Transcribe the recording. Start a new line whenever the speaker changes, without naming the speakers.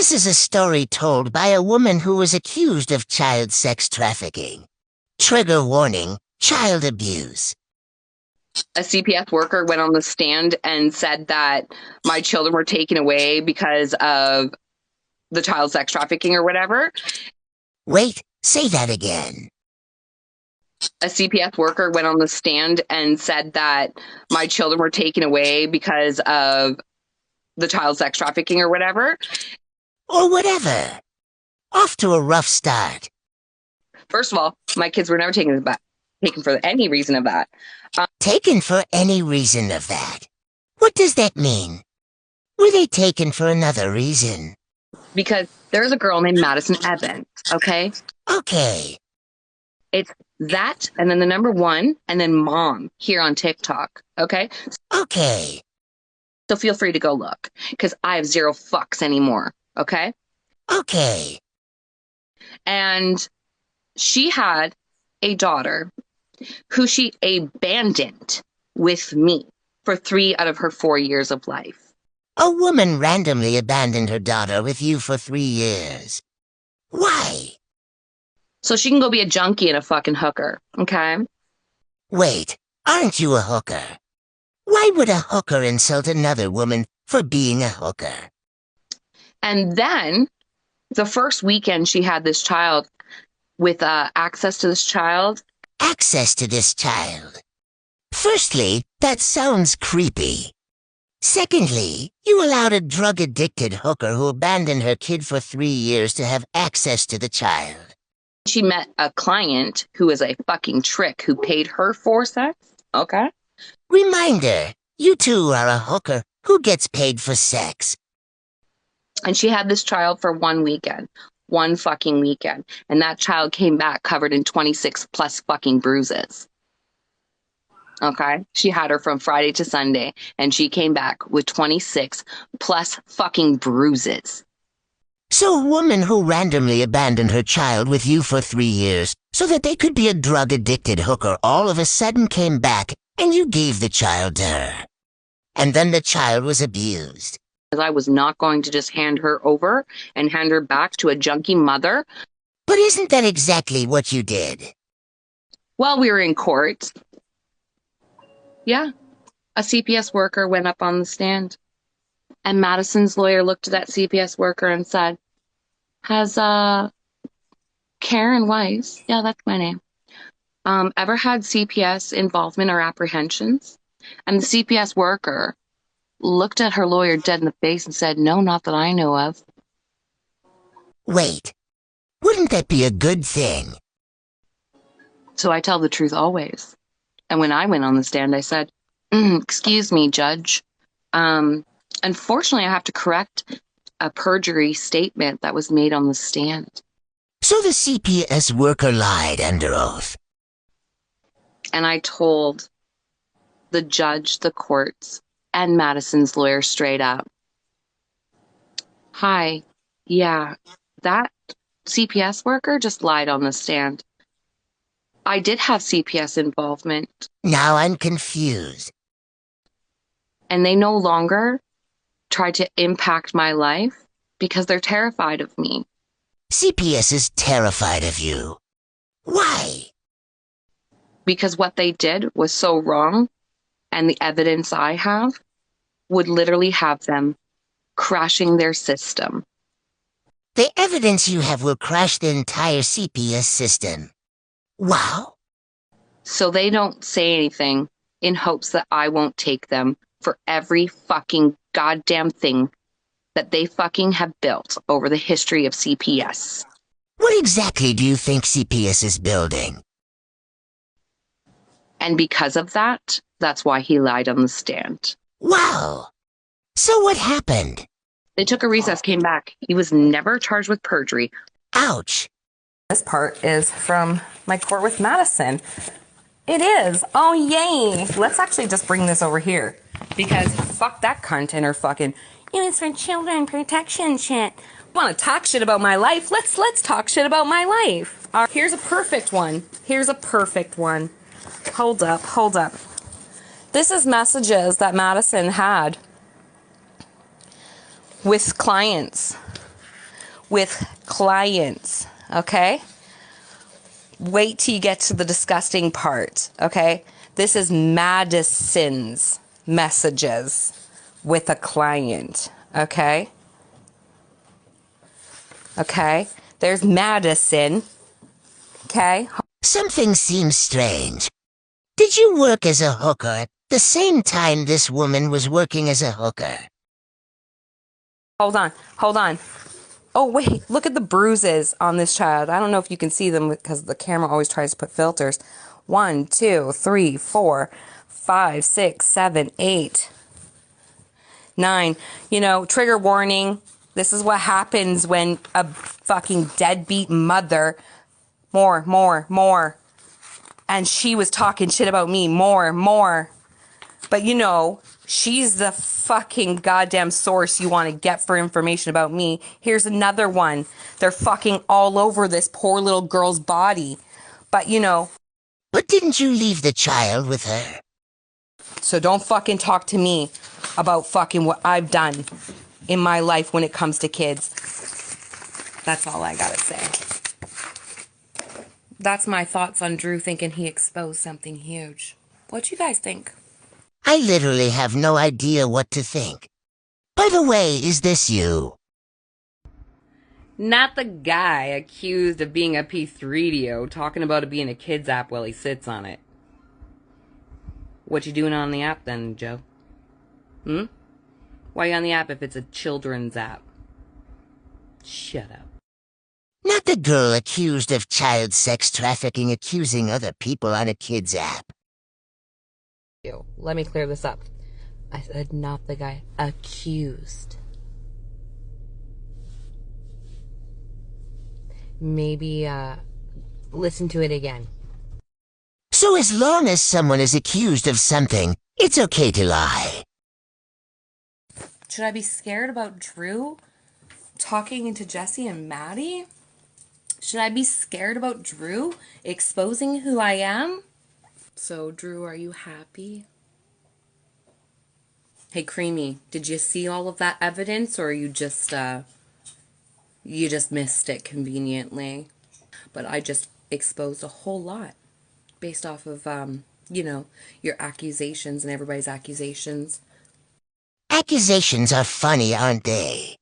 This is a story told by a woman who was accused of child sex trafficking. Trigger warning, child abuse.
A CPS worker went on the stand and said that my children were taken away because of the child sex trafficking or whatever.
Wait, say that again.
A CPS worker went on the stand and said that my children were taken away because of the child sex trafficking or whatever.
Or whatever. Off to a rough start.
First of all, my kids were never taken for any reason of that.
Taken for any reason of that? What does that mean? Were they taken for another reason?
Because there's a girl named Madison Evans, okay?
Okay.
It's that, and then the number 1, and then mom here on TikTok, okay?
Okay.
So feel free to go look, because I have zero fucks anymore, okay?
Okay.
And she had a daughter who she abandoned with me for 3 out of her 4 years of life.
A woman randomly abandoned her daughter with you for 3 years. Why?
So she can go be a junkie and a fucking hooker, okay?
Wait, aren't you a hooker? Why would a hooker insult another woman for being a hooker?
And then the first weekend she had this child with access to this child.
Access to this child. Firstly, that sounds creepy. Secondly, you allowed a drug-addicted hooker who abandoned her kid for 3 years to have access to the child.
She met a client who was a fucking trick who paid her for sex, okay?
Reminder, you two are a hooker who gets paid for sex.
And she had this child for 1 weekend. 1 fucking weekend. And that child came back covered in 26 plus fucking bruises. Okay? She had her from Friday to Sunday, and she came back with 26 plus fucking bruises.
So a woman who randomly abandoned her child with you for 3 years so that they could be a drug-addicted hooker all of a sudden came back and you gave the child to her. And then the child was abused.
I was not going to just hand her over and hand her back to a junkie mother.
But isn't that exactly what you did?
While we were in court, yeah, a CPS worker went up on the stand. And Madison's lawyer looked at that CPS worker and said, has Karen Weiss, yeah, that's my name, ever had CPS involvement or apprehensions? And the CPS worker looked at her lawyer dead in the face and said, no, not that I know of.
Wait, wouldn't that be a good thing?
So I tell the truth always. And when I went on the stand, I said, excuse me, Judge. Unfortunately, I have to correct a perjury statement that was made on the stand.
So the CPS worker lied under oath.
And I told the judge, the courts, and Madison's lawyer straight up, hi, yeah, that CPS worker just lied on the stand. I did have CPS involvement.
Now I'm confused.
And they no longer try to impact my life because they're terrified of me.
CPS is terrified of you. Why?
Because what they did was so wrong, and the evidence I have would literally have them crashing their system.
The evidence you have will crash the entire CPS system. Wow.
So they don't say anything in hopes that I won't take them for every fucking goddamn thing that they fucking have built over the history of CPS.
What exactly do you think CPS is building?
And because of that, that's why he lied on the stand.
Wow. So what happened?
They took a recess, came back. He was never charged with perjury.
Ouch.
This part is from my court with Madison. It is. Oh, yay. Let's actually just bring this over here. Because fuck that cunt and her fucking, it's for children protection shit. Want to talk shit about my life? Let's talk shit about my life. Here's a perfect one. Here's a perfect one. Hold up. This is messages that Madison had with clients with clients, okay? Wait till you get to the disgusting part, okay? This is Madison's messages with a client, okay? Okay? There's Madison, okay?
Something seems strange. Did you work as a hooker at the same time this woman was working as a hooker?
Hold on. Oh, wait, look at the bruises on this child. I don't know if you can see them because the camera always tries to put filters. 1, 2, 3, 4, 5, 6, 7, 8, 9. You know, trigger warning. This is what happens when a fucking deadbeat mother... More. And she was talking shit about me. More. But you know, she's the fucking goddamn source you want to get for information about me. Here's another one. They're fucking all over this poor little girl's body. But you know.
But didn't you leave the child with her?
So don't fucking talk to me about fucking what I've done in my life when it comes to kids. That's all I gotta say. That's my thoughts on Drew thinking he exposed something huge. What you guys think?
I literally have no idea what to think. By the way, is this you?
Not the guy accused of being a P3DO talking about it being a kid's app while he sits on it. What you doing on the app then, Joe? Why you on the app if it's a children's app? Shut up.
Not the girl accused of child sex trafficking accusing other people on a kid's app.
Let me clear this up. I said not the guy accused. Maybe, listen to it again.
So as long as someone is accused of something, it's okay to lie.
Should I be scared about Drew talking into Jesse and Maddie? Should I be scared about Drew exposing who I am? So, Drew, are you happy? Hey, Creamy, did you see all of that evidence, or you just missed it conveniently? But I just exposed a whole lot based off of, you know, your accusations and everybody's accusations.
Accusations are funny, aren't they?